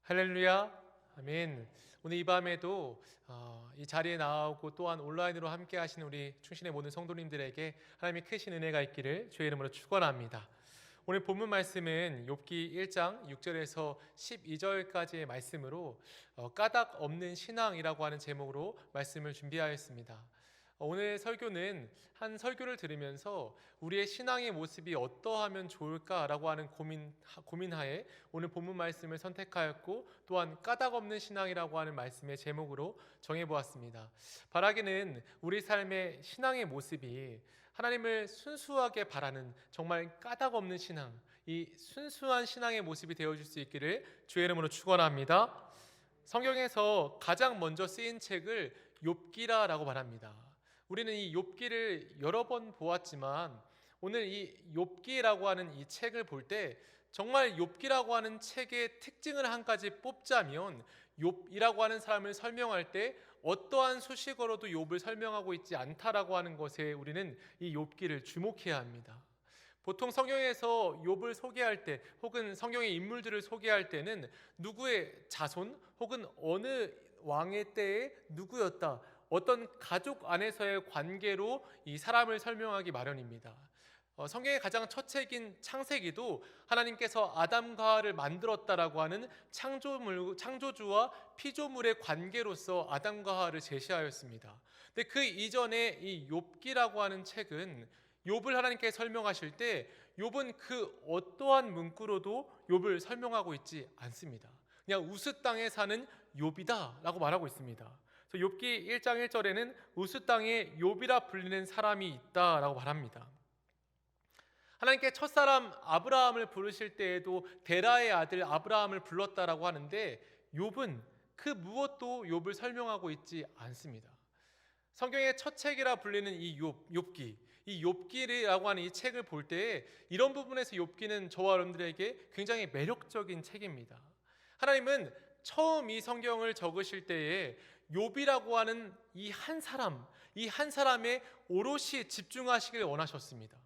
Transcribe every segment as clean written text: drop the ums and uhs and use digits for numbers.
할렐루야, 아멘. 오늘 이 밤에도 이 자리에 나오고 또한 온라인으로 함께 하시는 우리 충신의 모든 성도님들에게 하나님의 크신 은혜가 있기를 주의 이름으로 축원합니다. 오늘 본문 말씀은 욥기 1장 6절에서 12절까지의 말씀으로 까닭 없는 신앙이라고 하는 제목으로 말씀을 준비하였습니다. 오늘 설교는 한 설교를 들으면서 우리의 신앙의 모습이 어떠하면 좋을까라고 하는 고민하에 오늘 본문 말씀을 선택하였고, 또한 까닭 없는 신앙이라고 하는 말씀의 제목으로 정해보았습니다. 바라기는 우리 삶의 신앙의 모습이 하나님을 순수하게 바라는 정말 까닭 없는 신앙, 이 순수한 신앙의 모습이 되어줄 수 있기를 주의 이름으로 축원합니다. 성경에서 가장 먼저 쓰인 책을 욥기라고 말합니다. 우리는 이 욥기를 여러 번 보았지만 오늘 이 욥기라고 하는 이 책을 볼 때 정말 욥기라고 하는 책의 특징을 한 가지 뽑자면, 욥이라고 하는 사람을 설명할 때 어떠한 수식어로도 욥을 설명하고 있지 않다라고 하는 것에 우리는 이 욥기를 주목해야 합니다. 보통 성경에서 욥을 소개할 때 혹은 성경의 인물들을 소개할 때는 누구의 자손 혹은 어느 왕의 때에 누구였다, 어떤 가족 안에서의 관계로 이 사람을 설명하기 마련입니다. 성경의 가장 첫 책인 창세기도 하나님께서 아담과 하와를 만들었다라고 하는 창조주와 피조물의 관계로서 아담과 하와를 제시하였습니다. 근데 그 이전에 이 욥기라고 하는 책은 욥을 하나님께 설명하실 때 욥은 그 어떠한 문구로도 욥을 설명하고 있지 않습니다. 그냥 우스 땅에 사는 욥이다라고 말하고 있습니다. 욥기 1장 1절에는 우스 땅에 욥이라 불리는 사람이 있다라고 말합니다. 하나님께 첫사람 아브라함을 부르실 때에도 데라의 아들 아브라함을 불렀다라고 하는데, 욥은 그 무엇도 욥을 설명하고 있지 않습니다. 성경의 첫 책이라 불리는 이 욥기, 이 욥기라고 하는 이 책을 볼 때에 이런 부분에서 욥기는 저와 여러분들에게 굉장히 매력적인 책입니다. 하나님은 처음 이 성경을 적으실 때에 욥이라고 하는 이 한 사람의 오롯이 집중하시길 원하셨습니다.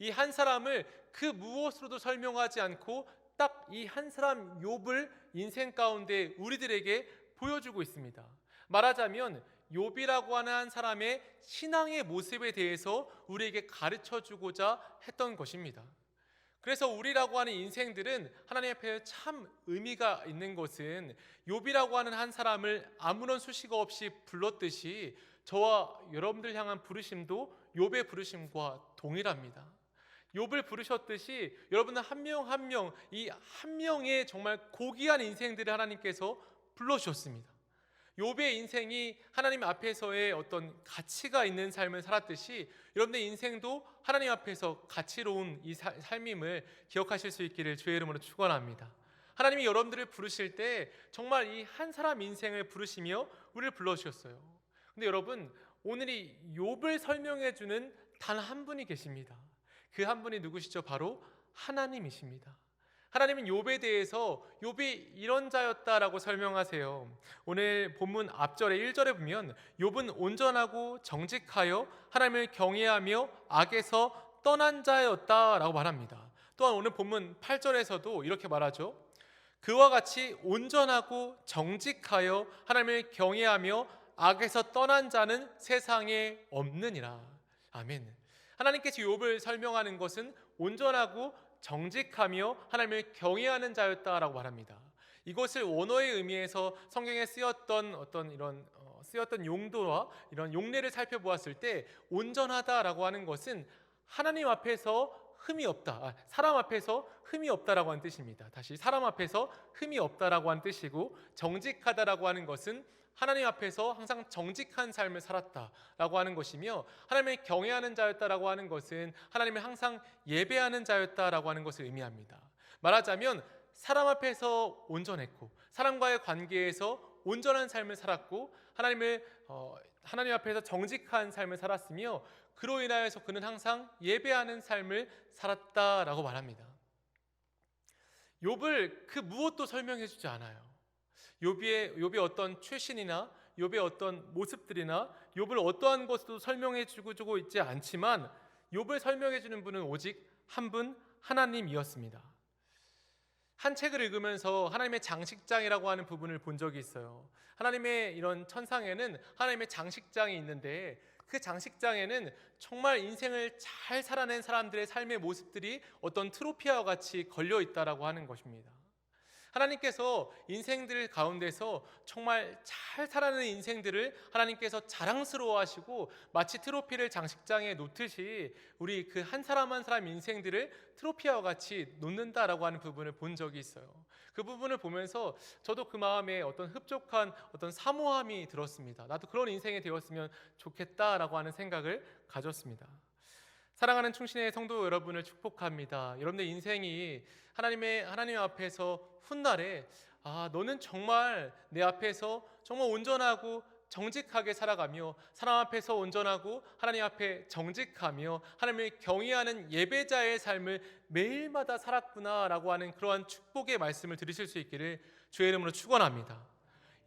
이 한 사람을 그 무엇으로도 설명하지 않고 딱 이 한 사람 욥을 인생 가운데 우리들에게 보여주고 있습니다. 말하자면 욥이라고 하는 한 사람의 신앙의 모습에 대해서 우리에게 가르쳐주고자 했던 것입니다. 그래서 우리라고 하는 인생들은 하나님 앞에 참 의미가 있는 것은 욥이라고 하는 한 사람을 아무런 수식어 없이 불렀듯이 저와 여러분들 향한 부르심도 욥의 부르심과 동일합니다. 욥을 부르셨듯이 여러분은 한 명 한 명, 이 한 명의 정말 고귀한 인생들을 하나님께서 불러주셨습니다. 욥의 인생이 하나님 앞에서의 어떤 가치가 있는 삶을 살았듯이 여러분의 인생도 하나님 앞에서 가치로운 이 삶임을 기억하실 수 있기를 주의 이름으로 축원합니다. 하나님이 여러분들을 부르실 때 정말 이 한 사람 인생을 부르시며 우리를 불러주셨어요. 근데 여러분, 오늘 이 욥을 설명해 주는 단 한 분이 계십니다. 그 한 분이 누구시죠? 바로 하나님이십니다. 하나님은 욥에 대해서 욥이 이런 자였다라고 설명하세요. 오늘 본문 앞절에 1절에 보면 욥은 온전하고 정직하여 하나님을 경외하며 악에서 떠난 자였다라고 말합니다. 또한 오늘 본문 8절에서도 이렇게 말하죠. 그와 같이 온전하고 정직하여 하나님을 경외하며 악에서 떠난 자는 세상에 없느니라. 아멘. 하나님께서 욥을 설명하는 것은 온전하고 정직하며 하나님을 경외하는 자였다라고 말합니다. 이것을 원어의 의미에서 성경에 쓰였던 쓰였던 용도와 이런 용례를 살펴보았을 때 온전하다라고 하는 것은 하나님 앞에서 흠이 없다, 사람 앞에서 흠이 없다라고 하는 뜻입니다. 다시, 사람 앞에서 흠이 없다라고 하는 뜻이고, 정직하다라고 하는 것은 하나님 앞에서 항상 정직한 삶을 살았다라고 하는 것이며, 하나님을 경외하는 자였다라고 하는 것은 하나님을 항상 예배하는 자였다라고 하는 것을 의미합니다. 말하자면 사람 앞에서 온전했고 사람과의 관계에서 온전한 삶을 살았고 하나님 앞에서 정직한 삶을 살았으며, 그로 인하여서 그는 항상 예배하는 삶을 살았다라고 말합니다. 욥을 그 무엇도 설명해 주지 않아요. 욥의 어떤 출신이나 욥의 어떤 모습들이나 욥을 어떠한 것도 설명해 주고 있지 않지만 욥을 설명해 주는 분은 오직 한 분 하나님이었습니다. 한 책을 읽으면서 하나님의 장식장이라고 하는 부분을 본 적이 있어요. 하나님의 이런 천상에는 하나님의 장식장이 있는데 그 장식장에는 정말 인생을 잘 살아낸 사람들의 삶의 모습들이 어떤 트로피와 같이 걸려 있다라고 하는 것입니다. 하나님께서 인생들 가운데서 정말 잘 살아낸 인생들을 하나님께서 자랑스러워하시고 마치 트로피를 장식장에 놓듯이 우리 그 한 사람 한 사람 인생들을 트로피와 같이 놓는다라고 하는 부분을 본 적이 있어요. 그 부분을 보면서 저도 그 마음에 어떤 흡족한 어떤 사모함이 들었습니다. 나도 그런 인생이 되었으면 좋겠다라고 하는 생각을 가졌습니다. 사랑하는 충신의 성도 여러분을 축복합니다. 여러분의 인생이 하나님 앞에서 훗날에 너는 정말 내 앞에서 정말 온전하고 정직하게 살아가며 사람 앞에서 온전하고 하나님 앞에 정직하며 하나님을 경외하는 예배자의 삶을 매일마다 살았구나라고 하는 그러한 축복의 말씀을 들으실 수 있기를 주의 이름으로 축원합니다.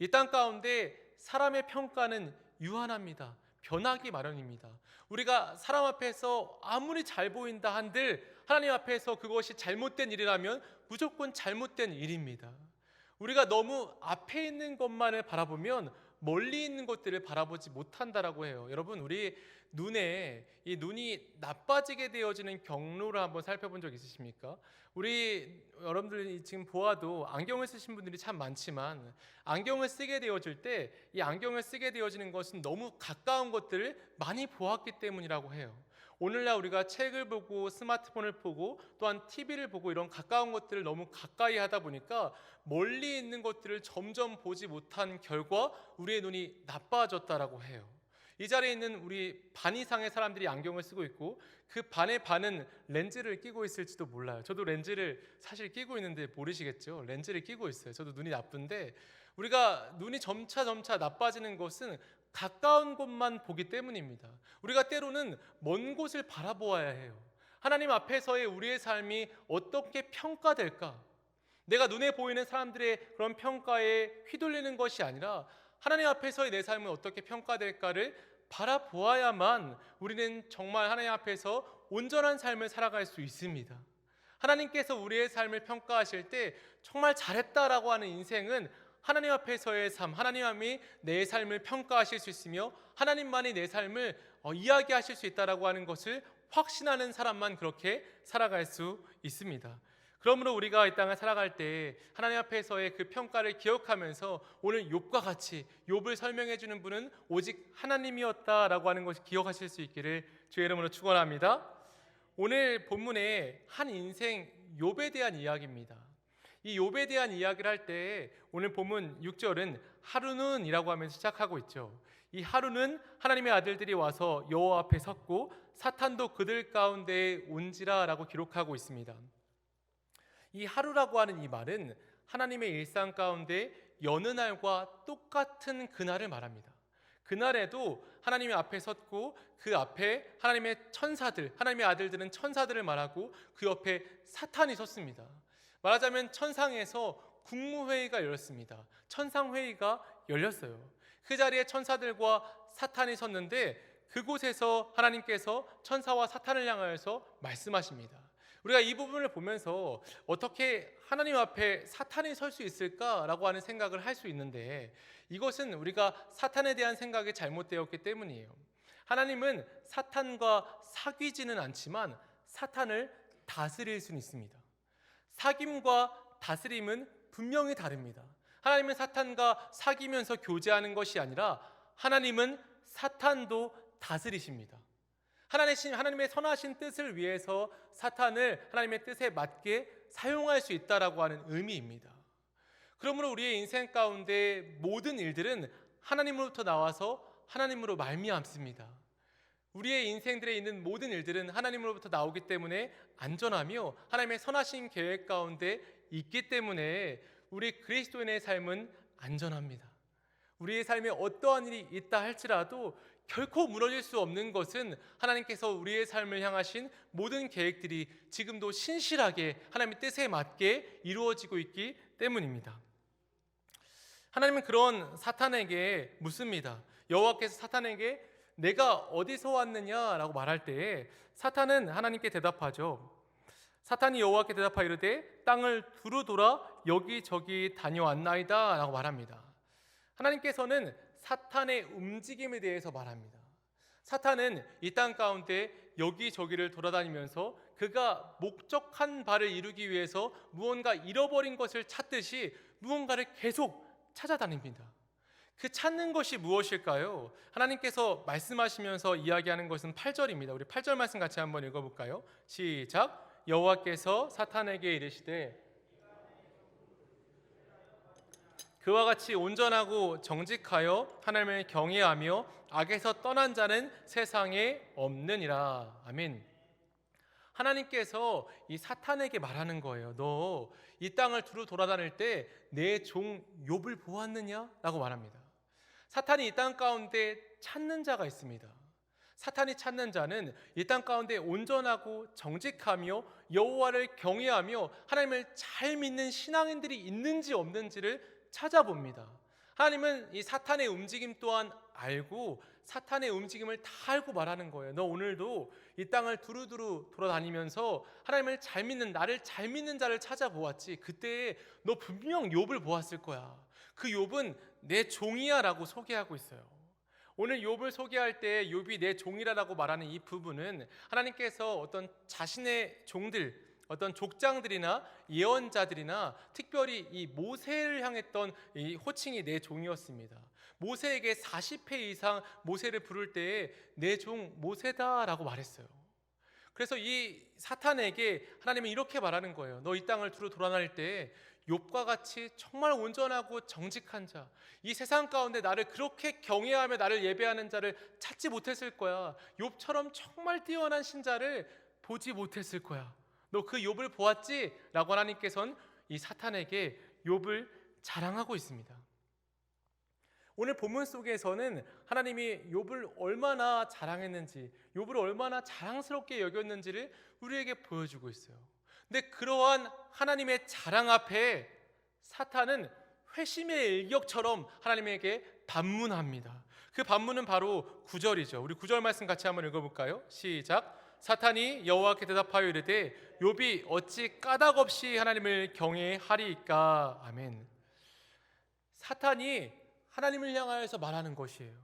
이 땅 가운데 사람의 평가는 유한합니다. 변하기 마련입니다. 우리가 사람 앞에서 아무리 잘 보인다 한들 하나님 앞에서 그것이 잘못된 일이라면 무조건 잘못된 일입니다. 우리가 너무 앞에 있는 것만을 바라보면 멀리 있는 것들을 바라보지 못한다라고 해요. 여러분, 우리 눈에 이 눈이 나빠지게 되어지는 경로를 한번 살펴본 적 있으십니까? 우리 여러분들이 지금 보아도 안경을 쓰신 분들이 참 많지만 안경을 쓰게 되어질 때 이 안경을 쓰게 되어지는 것은 너무 가까운 것들을 많이 보았기 때문이라고 해요. 오늘날 우리가 책을 보고 스마트폰을 보고 또한 TV를 보고 이런 가까운 것들을 너무 가까이 하다 보니까 멀리 있는 것들을 점점 보지 못한 결과 우리의 눈이 나빠졌다라고 해요. 이 자리에 있는 우리 반 이상의 사람들이 안경을 쓰고 있고 그 반의 반은 렌즈를 끼고 있을지도 몰라요. 저도 렌즈를 사실 끼고 있는데 모르시겠죠? 렌즈를 끼고 있어요. 저도 눈이 나쁜데 우리가 눈이 점차 나빠지는 것은 가까운 곳만 보기 때문입니다. 우리가 때로는 먼 곳을 바라보아야 해요. 하나님 앞에서의 우리의 삶이 어떻게 평가될까? 내가 눈에 보이는 사람들의 그런 평가에 휘둘리는 것이 아니라 하나님 앞에서의 내 삶은 어떻게 평가될까를 바라보아야만 우리는 정말 하나님 앞에서 온전한 삶을 살아갈 수 있습니다. 하나님께서 우리의 삶을 평가하실 때 정말 잘했다라고 하는 인생은 하나님 앞에서의 삶, 하나님이 내 삶을 평가하실 수 있으며 하나님만이 내 삶을 이야기하실 수 있다라고 하는 것을 확신하는 사람만 그렇게 살아갈 수 있습니다. 그러므로 우리가 이 땅을 살아갈 때 하나님 앞에서의 그 평가를 기억하면서 오늘 욥과 같이 욥을 설명해 주는 분은 오직 하나님이었다라고 하는 것을 기억하실 수 있기를 주의 이름으로 축원합니다. 오늘 본문에 한 인생 욥에 대한 이야기입니다. 이 욥에 대한 이야기를 할 때 오늘 본문 6절은 하루는이라고 하면서 시작하고 있죠. 이 하루는 하나님의 아들들이 와서 여호와 앞에 섰고 사탄도 그들 가운데에 온지라라고 기록하고 있습니다. 이 하루라고 하는 이 말은 하나님의 일상 가운데 여느 날과 똑같은 그날을 말합니다. 그날에도 하나님의 앞에 섰고 그 앞에 하나님의 천사들, 하나님의 아들들은 천사들을 말하고 그 옆에 사탄이 섰습니다. 말하자면 천상에서 국무회의가 열렸습니다. 천상회의가 열렸어요. 그 자리에 천사들과 사탄이 섰는데 그곳에서 하나님께서 천사와 사탄을 향하여서 말씀하십니다. 우리가 이 부분을 보면서 어떻게 하나님 앞에 사탄이 설 수 있을까라고 하는 생각을 할 수 있는데 이것은 우리가 사탄에 대한 생각이 잘못되었기 때문이에요. 하나님은 사탄과 사귀지는 않지만 사탄을 다스릴 수는 있습니다. 사귐과 다스림은 분명히 다릅니다. 하나님은 사탄과 사귀면서 교제하는 것이 아니라 하나님은 사탄도 다스리십니다. 하나님의 선하신 뜻을 위해서 사탄을 하나님의 뜻에 맞게 사용할 수 있다라고 하는 의미입니다. 그러므로 우리의 인생 가운데 모든 일들은 하나님으로부터 나와서 하나님으로 말미암습니다. 우리의 인생들에 있는 모든 일들은 하나님으로부터 나오기 때문에 안전하며 하나님의 선하신 계획 가운데 있기 때문에 우리 그리스도인의 삶은 안전합니다. 우리의 삶에 어떠한 일이 있다 할지라도 결코 무너질 수 없는 것은 하나님께서 우리의 삶을 향하신 모든 계획들이 지금도 신실하게 하나님의 뜻에 맞게 이루어지고 있기 때문입니다. 하나님은 그런 사탄에게 묻습니다. 여호와께서 사탄에게 내가 어디서 왔느냐라고 말할 때에 사탄은 하나님께 대답하죠. 사탄이 여호와께 대답하여 이르되 땅을 두루 돌아 여기저기 다녀왔나이다 라고 말합니다. 하나님께서는 사탄의 움직임에 대해서 말합니다. 사탄은 이 땅 가운데 여기저기를 돌아다니면서 그가 목적한 바를 이루기 위해서 무언가 잃어버린 것을 찾듯이 무언가를 계속 찾아다닙니다. 그 찾는 것이 무엇일까요? 하나님께서 말씀하시면서 이야기하는 것은 8절입니다. 우리 8절 말씀 같이 한번 읽어볼까요? 시작. 여호와께서 사탄에게 이르시되 그와 같이 온전하고 정직하여 하나님을 경외하며 악에서 떠난 자는 세상에 없느니라. 아멘. 하나님께서 이 사탄에게 말하는 거예요. 너 이 땅을 두루 돌아다닐 때 내 종 욥을 보았느냐? 라고 말합니다. 사탄이 이 땅 가운데 찾는 자가 있습니다. 사탄이 찾는 자는 이 땅 가운데 온전하고 정직하며 여호와를 경외하며 하나님을 잘 믿는 신앙인들이 있는지 없는지를 찾아봅니다. 하나님은 이 사탄의 움직임 또한 알고 사탄의 움직임을 다 알고 말하는 거예요. 너 오늘도 이 땅을 두루두루 돌아다니면서 하나님을 잘 믿는, 나를 잘 믿는 자를 찾아보았지. 그때 너 분명 욥을 보았을 거야. 그 욥은 내 종이야 라고 소개하고 있어요. 오늘 욥을 소개할 때 욥이 내 종이라고 말하는 이 부분은 하나님께서 어떤 자신의 종들, 어떤 족장들이나 예언자들이나 특별히 이 모세를 향했던 이 호칭이 내 종이었습니다. 모세에게 40회 이상 모세를 부를 때에 내 종 모세다라고 말했어요. 그래서 이 사탄에게 하나님은 이렇게 말하는 거예요. 너 이 땅을 두루 돌아다닐 때 욥과 같이 정말 온전하고 정직한 자, 이 세상 가운데 나를 그렇게 경외하며 나를 예배하는 자를 찾지 못했을 거야. 욥처럼 정말 뛰어난 신자를 보지 못했을 거야. 너 그 욥을 보았지? 라고 하나님께서는 이 사탄에게 욥을 자랑하고 있습니다. 오늘 본문 속에서는 하나님이 욥을 얼마나 자랑했는지, 욥을 얼마나 자랑스럽게 여겼는지를 우리에게 보여주고 있어요. 근데 그러한 하나님의 자랑 앞에 사탄은 회심의 일격처럼 하나님에게 반문합니다. 그 반문은 바로 9절이죠. 우리 9절 말씀 같이 한번 읽어볼까요? 시작. 사탄이 여호와께 대답하여 이르되 욥이 어찌 까닭없이 하나님을 경외하리이까. 아멘. 사탄이 하나님을 향하여서 말하는 것이에요.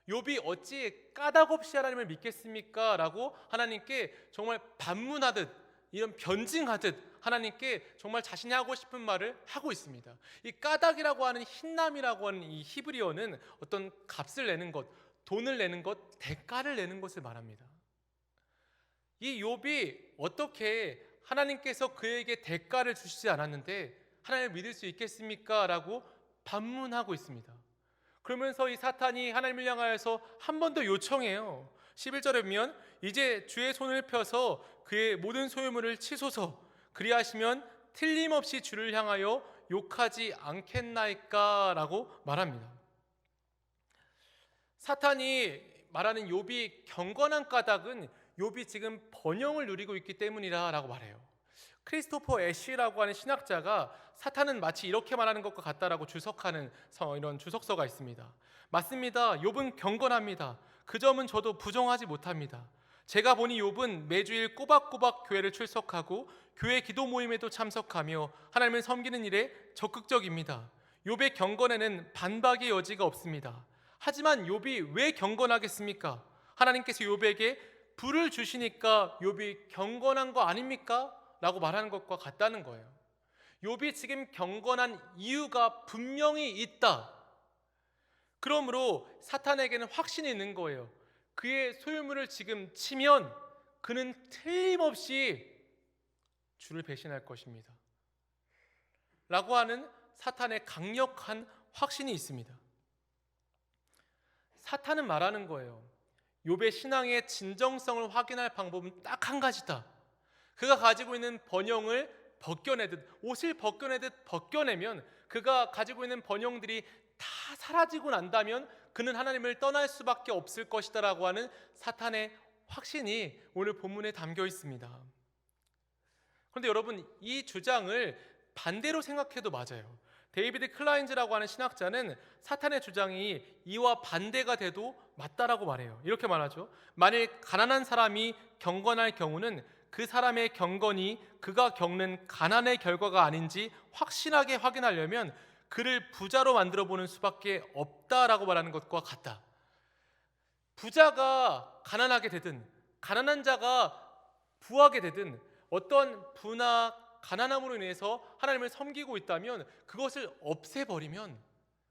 욥이 어찌 까닭없이 하나님을 믿겠습니까? 라고 하나님께 정말 반문하듯, 이런 변증하듯 하나님께 정말 자신이 하고 싶은 말을 하고 있습니다. 이 까닭이라고 하는 흰남이라고 하는 이 히브리어는 어떤 값을 내는 것, 돈을 내는 것, 대가를 내는 것을 말합니다. 이 욥이 어떻게 하나님께서 그에게 대가를 주시지 않았는데 하나님을 믿을 수 있겠습니까? 라고 반문하고 있습니다. 그러면서 이 사탄이 하나님을 향하여서 한 번 더 요청해요. 11절에 보면 이제 주의 손을 펴서 그의 모든 소유물을 치소서. 그리하시면 틀림없이 주를 향하여 욕하지 않겠나이까? 라고 말합니다. 사탄이 말하는 욥이 경건한 까닭은 욥이 지금 번영을 누리고 있기 때문이라 라고 말해요. 크리스토퍼 애쉬라고 하는 신학자가 사탄은 마치 이렇게 말하는 것과 같다라고 주석하는 이런 주석서가 있습니다. 맞습니다. 욥은 경건합니다. 그 점은 저도 부정하지 못합니다. 제가 보니 욥은 매주일 꼬박꼬박 교회를 출석하고 교회 기도 모임에도 참석하며 하나님을 섬기는 일에 적극적입니다. 욥의 경건에는 반박의 여지가 없습니다. 하지만 욥이 왜 경건하겠습니까? 하나님께서 욥에게 불을 주시니까 욥이 경건한 거 아닙니까? 라고 말하는 것과 같다는 거예요. 욥이 지금 경건한 이유가 분명히 있다. 그러므로 사탄에게는 확신이 있는 거예요. 그의 소유물을 지금 치면 그는 틀림없이 주를 배신할 것입니다. 라고 하는 사탄의 강력한 확신이 있습니다. 사탄은 말하는 거예요. 욥의 신앙의 진정성을 확인할 방법은 딱 한 가지다. 그가 가지고 있는 번영을 벗겨내듯, 옷을 벗겨내듯 벗겨내면 그가 가지고 있는 번영들이 다 사라지고 난다면 그는 하나님을 떠날 수밖에 없을 것이다 라고 하는 사탄의 확신이 오늘 본문에 담겨 있습니다. 그런데 여러분, 이 주장을 반대로 생각해도 맞아요. 데이비드 클라인즈라고 하는 신학자는 사탄의 주장이 이와 반대가 돼도 맞다라고 말해요. 이렇게 말하죠. 만일 가난한 사람이 경건할 경우는 그 사람의 경건이 그가 겪는 가난의 결과가 아닌지 확실하게 확인하려면 그를 부자로 만들어 보는 수밖에 없다라고 말하는 것과 같다. 부자가 가난하게 되든 가난한 자가 부하게 되든 어떤 부나 가난함으로 인해서 하나님을 섬기고 있다면 그것을 없애버리면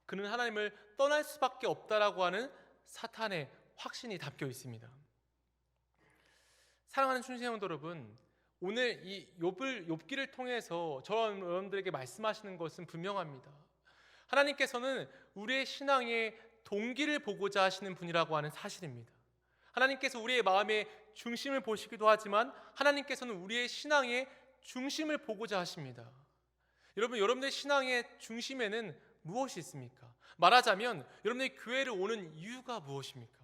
그는 하나님을 떠날 수밖에 없다라고 하는 사탄의 확신이 담겨 있습니다. 사랑하는 충신성도 여러분, 오늘 이 욥기를 통해서 저와 여러분들에게 말씀하시는 것은 분명합니다. 하나님께서는 우리의 신앙의 동기를 보고자 하시는 분이라고 하는 사실입니다. 하나님께서 우리의 마음의 중심을 보시기도 하지만 하나님께서는 우리의 신앙의 중심을 보고자 하십니다. 여러분의 신앙의 중심에는 무엇이 있습니까? 말하자면 여러분의 교회를 오는 이유가 무엇입니까?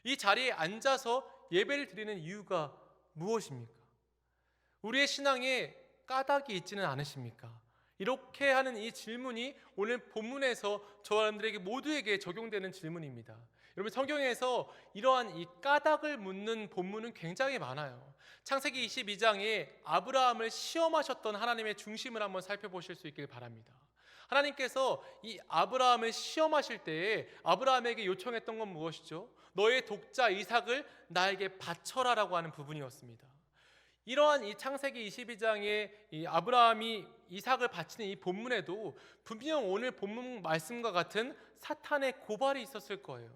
이 자리에 앉아서 예배를 드리는 이유가 무엇입니까? 우리의 신앙에 까닭이 있지는 않으십니까? 이렇게 하는 이 질문이 오늘 본문에서 저와 여러분들에게 모두에게 적용되는 질문입니다. 여러분, 성경에서 이러한 이 까닭을 묻는 본문은 굉장히 많아요. 창세기 22장에 아브라함을 시험하셨던 하나님의 중심을 한번 살펴보실 수 있길 바랍니다. 하나님께서 이 아브라함을 시험하실 때에 아브라함에게 요청했던 건 무엇이죠? 너의 독자 이삭을 나에게 바쳐라라고 하는 부분이었습니다. 이러한 이 창세기 22장에 이 아브라함이 이삭을 바치는 이 본문에도 분명 오늘 본문 말씀과 같은 사탄의 고발이 있었을 거예요.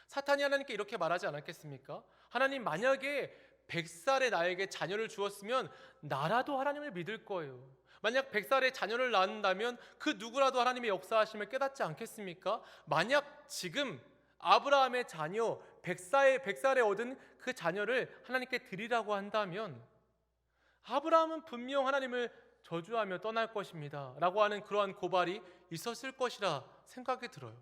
사탄이 하나님께 이렇게 말하지 않았겠습니까? 하나님, 만약에 100살에 나에게 자녀를 주었으면 나라도 하나님을 믿을 거예요. 만약 100살에 자녀를 낳는다면 그 누구라도 하나님의 역사하심을 깨닫지 않겠습니까? 만약 지금 아브라함의 자녀 100살에 얻은 그 자녀를 하나님께 드리라고 한다면 아브라함은 분명 하나님을 저주하며 떠날 것입니다 라고 하는 그러한 고발이 있었을 것이라 생각이 들어요.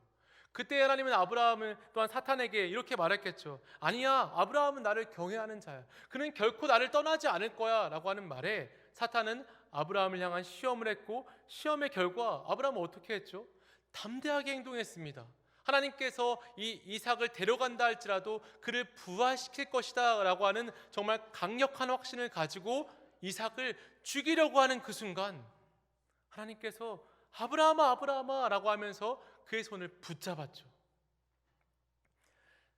그때 하나님은 아브라함을 또한 사탄에게 이렇게 말했겠죠. 아니야, 아브라함은 나를 경외하는 자야. 그는 결코 나를 떠나지 않을 거야 라고 하는 말에 사탄은 아브라함을 향한 시험을 했고, 시험의 결과 아브라함은 어떻게 했죠? 담대하게 행동했습니다. 하나님께서 이 이삭을 데려간다 할지라도 그를 부활시킬 것이다 라고 하는 정말 강력한 확신을 가지고 이삭을 죽이려고 하는 그 순간 하나님께서 아브라함아 아브라함아 라고 하면서 그의 손을 붙잡았죠.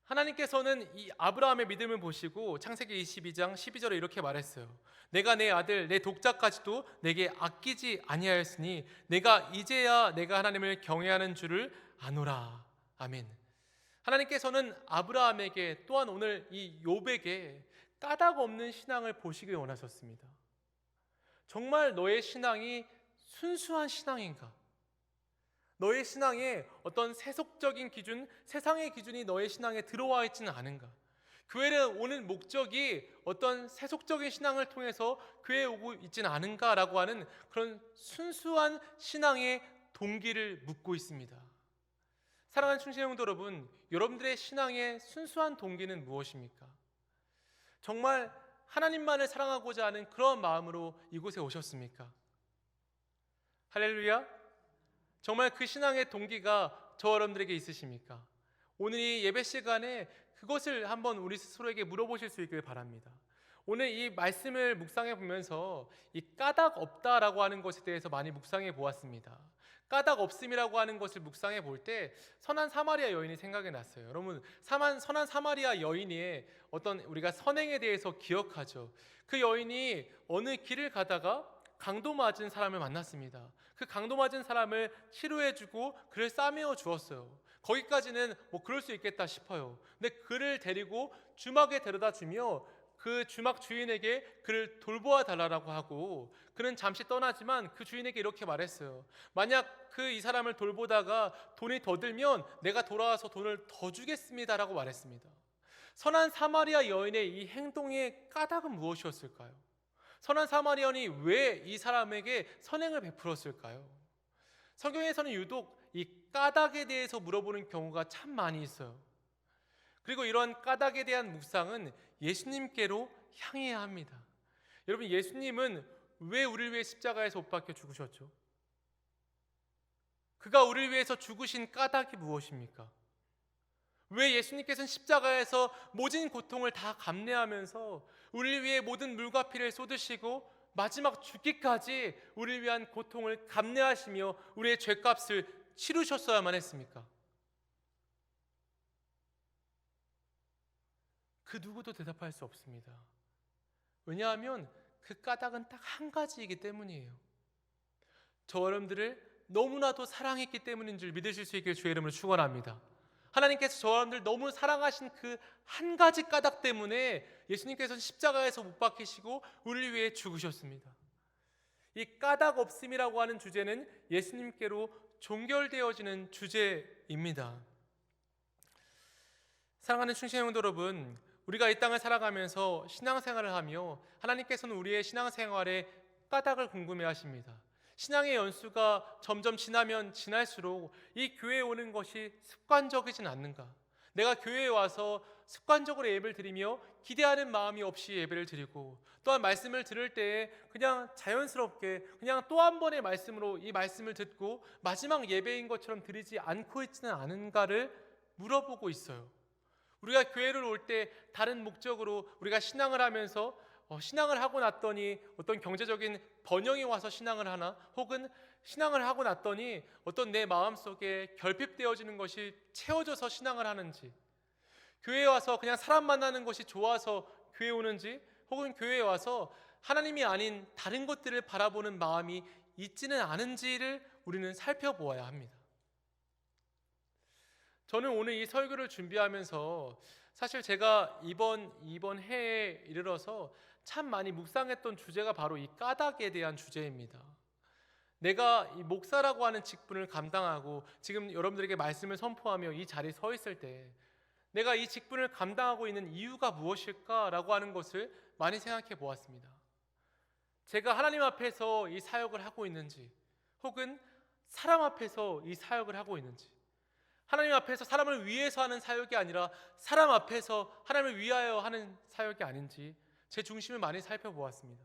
하나님께서는 이 아브라함의 믿음을 보시고 창세기 22장 12절에 이렇게 말했어요. 내가 내 아들 내 독자까지도 내게 아끼지 아니하였으니 내가 이제야 내가 하나님을 경외하는 줄을 아노라. 아멘. 하나님께서는 아브라함에게 또한 오늘 이 욥에게 까닭 없는 신앙을 보시길 원하셨습니다. 정말 너의 신앙이 순수한 신앙인가? 너의 신앙에 어떤 세속적인 기준, 세상의 기준이 너의 신앙에 들어와 있지는 않은가? 교회에 오는 목적이 어떤 세속적인 신앙을 통해서 교회에 오고 있지는 않은가라고 하는 그런 순수한 신앙의 동기를 묻고 있습니다. 사랑하는 충신성도 여러분, 여러분들의 신앙의 순수한 동기는 무엇입니까? 정말 하나님만을 사랑하고자 하는 그런 마음으로 이곳에 오셨습니까? 할렐루야! 정말 그 신앙의 동기가 저와 여러분들에게 있으십니까? 오늘 이 예배 시간에 그것을 한번 우리 스스로에게 물어보실 수 있길 바랍니다. 오늘 이 말씀을 묵상해 보면서 이 까닭 없다라고 하는 것에 대해서 많이 묵상해 보았습니다. 까닭 없음이라고 하는 것을 묵상해 볼 때 선한 사마리아 여인이 생각이 났어요. 여러분, 선한 사마리아 여인의 어떤 우리가 선행에 대해서 기억하죠. 그 여인이 어느 길을 가다가 강도 맞은 사람을 만났습니다. 그 강도 맞은 사람을 치료해주고 그를 싸매어 주었어요. 거기까지는 뭐 그럴 수 있겠다 싶어요. 근데 그를 데리고 주막에 데려다 주며 그 주막 주인에게 그를 돌보아 달라고 하고 그는 잠시 떠나지만 그 주인에게 이렇게 말했어요. 만약 이 사람을 돌보다가 돈이 더 들면 내가 돌아와서 돈을 더 주겠습니다라고 말했습니다. 선한 사마리아 여인의 이 행동의 까닭은 무엇이었을까요? 선한 사마리아인이 왜 이 사람에게 선행을 베풀었을까요? 성경에서는 유독 이 까닭에 대해서 물어보는 경우가 참 많이 있어요. 그리고 이런 까닭에 대한 묵상은 예수님께로 향해야 합니다. 여러분, 예수님은 왜 우리를 위해 십자가에서 못 박혀 죽으셨죠? 그가 우리를 위해서 죽으신 까닭이 무엇입니까? 왜 예수님께서는 십자가에서 모진 고통을 다 감내하면서 우리를 위해 모든 물과 피를 쏟으시고 마지막 죽기까지 우리를 위한 고통을 감내하시며 우리의 죄값을 치르셨어야만 했습니까? 그 누구도 대답할 수 없습니다. 왜냐하면 그 까닭은 딱 한 가지이기 때문이에요. 저 여러분들을 너무나도 사랑했기 때문인 줄 믿으실 수 있길 주의 이름으로 축원합니다. 하나님께서 저 여러분들 너무 사랑하신 그 한 가지 까닭 때문에 예수님께서는 십자가에서 못 박히시고 우리를 위해 죽으셨습니다. 이 까닭 없음이라고 하는 주제는 예수님께로 종결되어지는 주제입니다. 사랑하는 충신의 성도 여러분, 우리가 이 땅을 살아가면서 신앙생활을 하며 하나님께서는 우리의 신앙생활에 까닭을 궁금해하십니다. 신앙의 연수가 점점 지나면 지날수록 이 교회에 오는 것이 습관적이진 않는가? 내가 교회에 와서 습관적으로 예배를 드리며 기대하는 마음이 없이 예배를 드리고, 또한 말씀을 들을 때에 그냥 자연스럽게 그냥 또 한 번의 말씀으로 이 말씀을 듣고 마지막 예배인 것처럼 드리지 않고 있지는 않은가를 물어보고 있어요. 우리가 교회를 올 때 다른 목적으로 우리가 신앙을 하면서 신앙을 하고 났더니 어떤 경제적인 번영이 와서 신앙을 하나, 혹은 신앙을 하고 났더니 어떤 내 마음속에 결핍되어지는 것이 채워져서 신앙을 하는지, 교회에 와서 그냥 사람 만나는 것이 좋아서 교회에 오는지, 혹은 교회에 와서 하나님이 아닌 다른 것들을 바라보는 마음이 있지는 않은지를 우리는 살펴보아야 합니다. 저는 오늘 이 설교를 준비하면서 사실 제가 이번 해에 이르러서 참 많이 묵상했던 주제가 바로 이 까닭에 대한 주제입니다. 내가 이 목사라고 하는 직분을 감당하고 지금 여러분들에게 말씀을 선포하며 이 자리에 서 있을 때 내가 이 직분을 감당하고 있는 이유가 무엇일까라고 하는 것을 많이 생각해 보았습니다. 제가 하나님 앞에서 이 사역을 하고 있는지, 혹은 사람 앞에서 이 사역을 하고 있는지, 하나님 앞에서 사람을 위해서 하는 사역이 아니라 사람 앞에서 하나님을 위하여 하는 사역이 아닌지 제 중심을 많이 살펴보았습니다.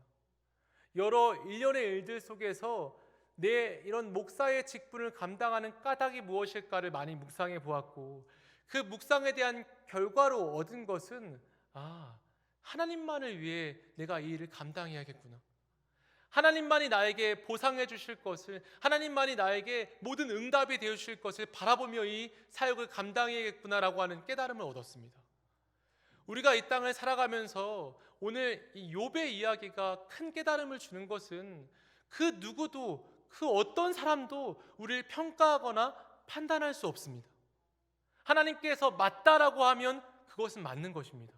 여러 일련의 일들 속에서 내 이런 목사의 직분을 감당하는 까닭이 무엇일까를 많이 묵상해 보았고, 그 묵상에 대한 결과로 얻은 것은 하나님만을 위해 내가 이 일을 감당해야겠구나, 하나님만이 나에게 보상해 주실 것을, 하나님만이 나에게 모든 응답이 되어 주실 것을 바라보며 이 사역을 감당해야겠구나라고 하는 깨달음을 얻었습니다. 우리가 이 땅을 살아가면서 오늘 이 욥의 이야기가 큰 깨달음을 주는 것은 그 누구도, 그 어떤 사람도 우리를 평가하거나 판단할 수 없습니다. 하나님께서 맞다라고 하면 그것은 맞는 것입니다.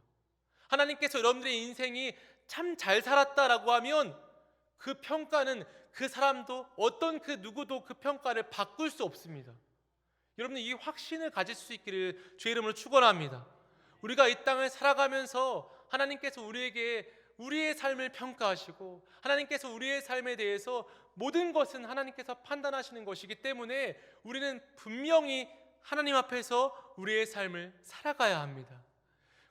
하나님께서 여러분들의 인생이 참 잘 살았다라고 하면 그 평가는 그 사람도 어떤 그 누구도 그 평가를 바꿀 수 없습니다. 여러분, 이 확신을 가질 수 있기를 주의 이름으로 축원합니다. 우리가 이 땅을 살아가면서 하나님께서 우리에게 우리의 삶을 평가하시고, 하나님께서 우리의 삶에 대해서 모든 것은 하나님께서 판단하시는 것이기 때문에 우리는 분명히 하나님 앞에서 우리의 삶을 살아가야 합니다.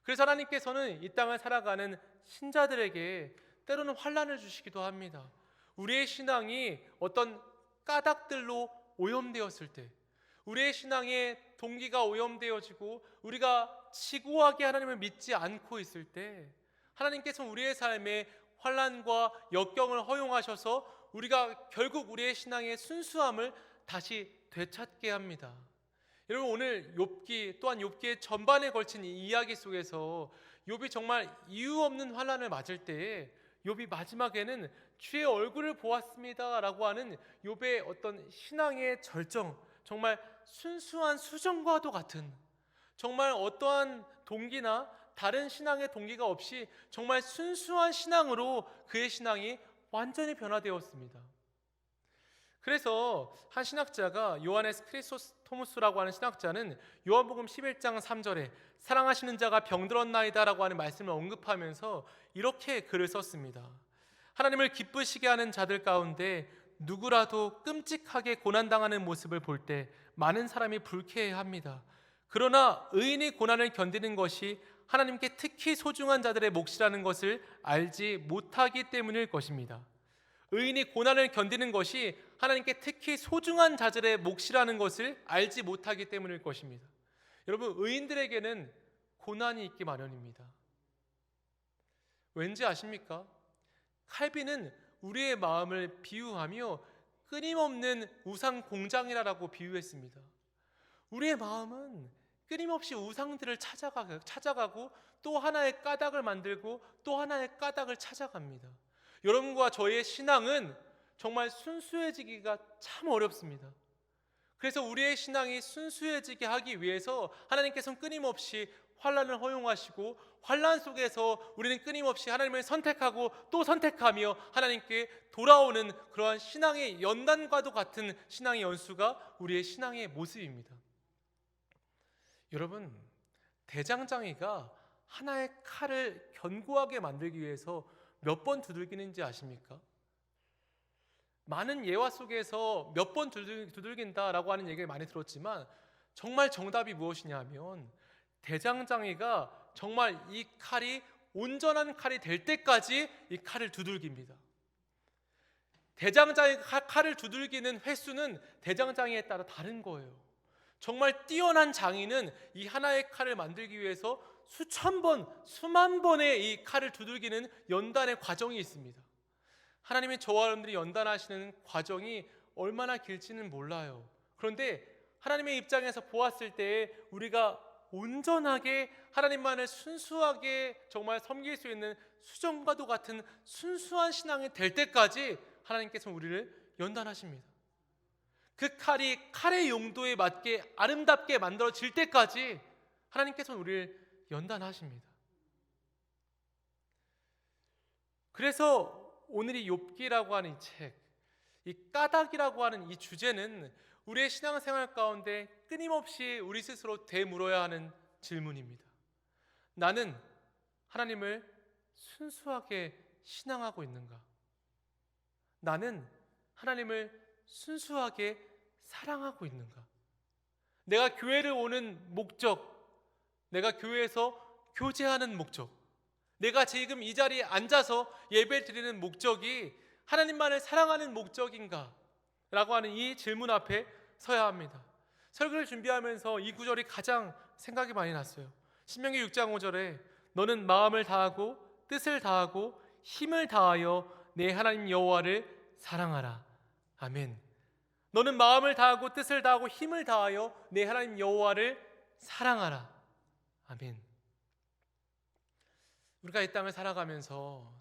그래서 하나님께서는 이 땅을 살아가는 신자들에게 때로는 환난을 주시기도 합니다. 우리의 신앙이 어떤 까닭들로 오염되었을 때, 우리의 신앙의 동기가 오염되어지고 우리가 지고하게 하나님을 믿지 않고 있을 때 하나님께서 우리의 삶에 환난과 역경을 허용하셔서 우리가 결국 우리의 신앙의 순수함을 다시 되찾게 합니다. 여러분, 오늘 욥기 또한 욥기의 전반에 걸친 이 이야기 속에서 욥이 정말 이유 없는 환난을 맞을 때에 욥이 마지막에는 주의 얼굴을 보았습니다 라고 하는 욥의 어떤 신앙의 절정, 정말 순수한 수정과도 같은, 정말 어떠한 동기나 다른 신앙의 동기가 없이 정말 순수한 신앙으로 그의 신앙이 완전히 변화되었습니다. 그래서 한 신학자가 요하네스 크리소스토무스라고 하는 신학자는 요한복음 11장 3절에 사랑하시는 자가 병들었나이다 라고 하는 말씀을 언급하면서 이렇게 글을 썼습니다. 하나님을 기쁘시게 하는 자들 가운데 누구라도 끔찍하게 고난당하는 모습을 볼 때 많은 사람이 불쾌해합니다. 그러나 의인이 고난을 견디는 것이 하나님께 특히 소중한 자들의 몫이라는 것을 알지 못하기 때문일 것입니다. 의인이 고난을 견디는 것이 하나님께 특히 소중한 자들의 몫이라는 것을 알지 못하기 때문일 것입니다. 여러분, 의인들에게는 고난이 있기 마련입니다. 왠지 아십니까? 칼빈은 우리의 마음을 비유하며 끊임없는 우상 공장이라고 비유했습니다. 우리의 마음은 끊임없이 우상들을 찾아가고 또 하나의 까닭을 만들고 또 하나의 까닭을 찾아갑니다. 여러분과 저의 신앙은 정말 순수해지기가 참 어렵습니다. 그래서 우리의 신앙이 순수해지게 하기 위해서 하나님께서는 끊임없이 환난을 허용하시고 환난 속에서 우리는 끊임없이 하나님을 선택하고 또 선택하며 하나님께 돌아오는 그러한 신앙의 연단과도 같은 신앙의 연수가 우리의 신앙의 모습입니다. 여러분, 대장장이가 하나의 칼을 견고하게 만들기 위해서 몇 번 두들기는지 아십니까? 많은 예화 속에서 몇 번 두들긴다라고 하는 얘기를 많이 들었지만 정말 정답이 무엇이냐면 대장장이가 정말 이 칼이 온전한 칼이 될 때까지 이 칼을 두들깁니다. 대장장이가 칼을 두들기는 횟수는 대장장이에 따라 다른 거예요. 정말 뛰어난 장인은 이 하나의 칼을 만들기 위해서 수천 번, 수만 번의 이 칼을 두들기는 연단의 과정이 있습니다. 하나님이 저와 여러분들이 연단하시는 과정이 얼마나 길지는 몰라요. 그런데 하나님의 입장에서 보았을 때 우리가 온전하게 하나님만을 순수하게 정말 섬길 수 있는 수정과도 같은 순수한 신앙이 될 때까지 하나님께서 우리를 연단하십니다. 그 칼이 칼의 용도에 맞게 아름답게 만들어질 때까지 하나님께서는 우리를 연단하십니다. 그래서 오늘 이 욥기라고 하는 이 책, 이 까닭이라고 하는 이 주제는 우리의 신앙생활 가운데 끊임없이 우리 스스로 되물어야 하는 질문입니다. 나는 하나님을 순수하게 신앙하고 있는가? 나는 하나님을 순수하게 사랑하고 있는가? 내가 교회를 오는 목적, 내가 교회에서 교제하는 목적, 내가 지금 이 자리에 앉아서 예배 드리는 목적이 하나님만을 사랑하는 목적인가? 라고 하는 이 질문 앞에 서야 합니다. 설교를 준비하면서 이 구절이 가장 생각이 많이 났어요. 신명기 6장 5절에 너는 마음을 다하고 뜻을 다하고 힘을 다하여 내 하나님 여호와를 사랑하라. 아멘. 너는 마음을 다하고 뜻을 다하고 힘을 다하여 내 하나님 여호와를 사랑하라. 아멘. 우리가 이 땅을 살아가면서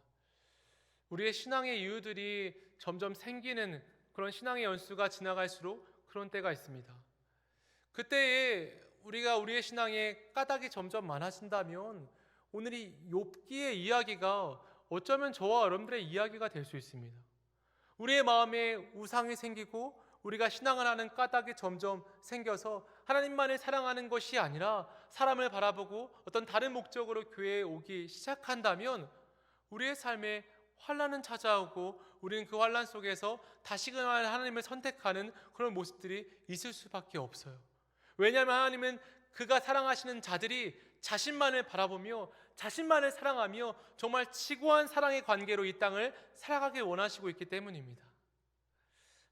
우리의 신앙의 이유들이 점점 생기는 그런 신앙의 연수가 지나갈수록 그런 때가 있습니다. 그때에 우리가 우리의 신앙에 까닭이 점점 많아진다면 오늘 이 욥기의 이야기가 어쩌면 저와 여러분들의 이야기가 될 수 있습니다. 우리의 마음에 우상이 생기고 우리가 신앙을 하는 까닭이 점점 생겨서 하나님만을 사랑하는 것이 아니라 사람을 바라보고 어떤 다른 목적으로 교회에 오기 시작한다면 우리의 삶에 환난은 찾아오고 우리는 그 환난 속에서 다시금 하나님을 선택하는 그런 모습들이 있을 수밖에 없어요. 왜냐하면 하나님은 그가 사랑하시는 자들이 자신만을 바라보며 자신만을 사랑하며 정말 지고한 사랑의 관계로 이 땅을 살아가길 원하시고 있기 때문입니다.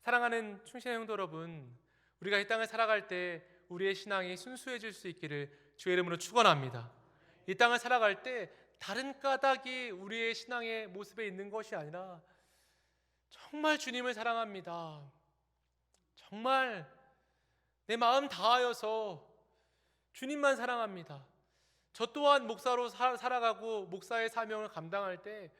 사랑하는 충신의 성도 여러분, 우리가 이 땅을 살아갈 때 우리의 신앙이 순수해질 수 있기를 주의 이름으로 축원합니다. 이 땅을 살아갈 때 다른 까닭이 우리의 신앙의 모습에 있는 것이 아니라 정말 주님을 사랑합니다. 정말 내 마음 다하여서 주님만 사랑합니다. 저 또한 목사로 살아가고 목사의 사명을 감당할 때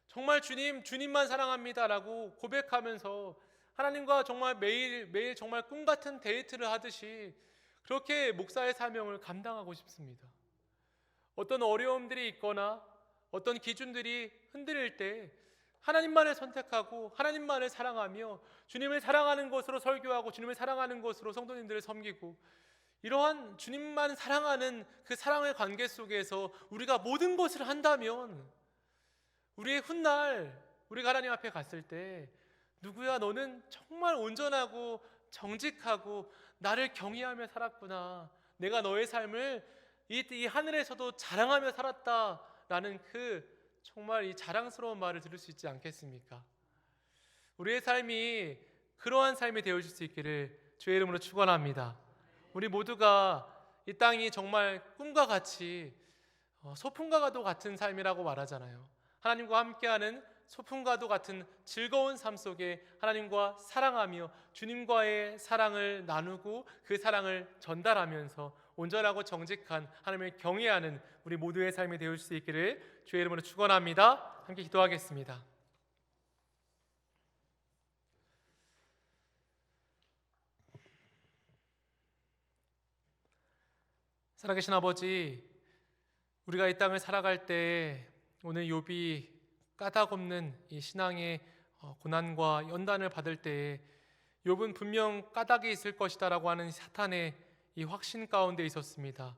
정말 주님만 사랑합니다라고 고백하면서 하나님과 정말 매일 정말 꿈 같은 데이트를 하듯이 그렇게 목사의 사명을 감당하고 싶습니다. 어떤 어려움들이 있거나 어떤 기준들이 흔들릴 때 하나님만을 선택하고 하나님만을 사랑하며 주님을 사랑하는 것으로 설교하고 주님을 사랑하는 것으로 성도님들을 섬기고 이러한 주님만 사랑하는 그 사랑의 관계 속에서 우리가 모든 것을 한다면 우리의 훗날 우리가 하나님 앞에 갔을 때 누구야 너는 정말 온전하고 정직하고 나를 경외하며 살았구나. 내가 너의 삶을 이 하늘에서도 자랑하며 살았다라는 그 정말 이 자랑스러운 말을 들을 수 있지 않겠습니까? 우리의 삶이 그러한 삶이 되어질 수 있기를 주의 이름으로 축원합니다. 우리 모두가 이 땅이 정말 꿈과 같이 소풍과도 같은 삶이라고 말하잖아요. 하나님과 함께하는 소풍과도 같은 즐거운 삶 속에 하나님과 사랑하며 주님과의 사랑을 나누고 그 사랑을 전달하면서 온전하고 정직한 하나님을 경외하는 우리 모두의 삶이 되어질 수 있기를 주의 이름으로 축원합니다. 함께 기도하겠습니다. 살아계신 아버지, 우리가 이 땅을 살아갈 때 오늘 욥이 까닭 없는 이 신앙의 고난과 연단을 받을 때에 욥은 분명 까닭이 있을 것이다라고 하는 사탄의 이 확신 가운데 있었습니다.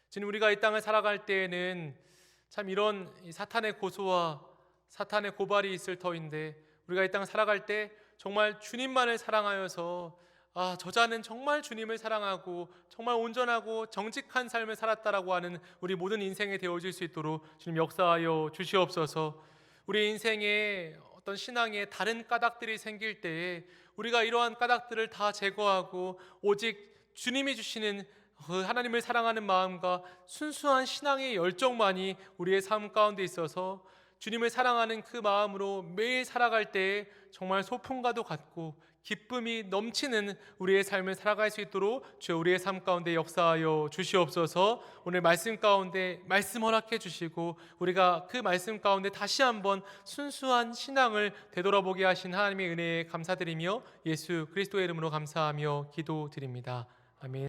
지금 우리가 이 땅을 살아갈 때에는 참 이런 이 사탄의 고소와 사탄의 고발이 있을 터인데, 우리가 이 땅을 살아갈 때 정말 주님만을 사랑하여서 저자는 정말 주님을 사랑하고 정말 온전하고 정직한 삶을 살았다라고 하는 우리 모든 인생에 되어질 수 있도록 주님 역사하여 주시옵소서. 우리 인생에 어떤 신앙에 다른 까닭들이 생길 때에 우리가 이러한 까닭들을 다 제거하고 오직 주님이 주시는 그 하나님을 사랑하는 마음과 순수한 신앙의 열정만이 우리의 삶 가운데 있어서 주님을 사랑하는 그 마음으로 매일 살아갈 때에 정말 소풍과도 같고 기쁨이 넘치는 우리의 삶을 살아갈 수 있도록 주여 우리의 삶 가운데 역사하여 주시옵소서. 오늘 말씀 가운데 말씀 허락해 주시고 우리가 그 말씀 가운데 다시 한번 순수한 신앙을 되돌아보게 하신 하나님의 은혜에 감사드리며 예수 그리스도의 이름으로 감사하며 기도드립니다. 아멘.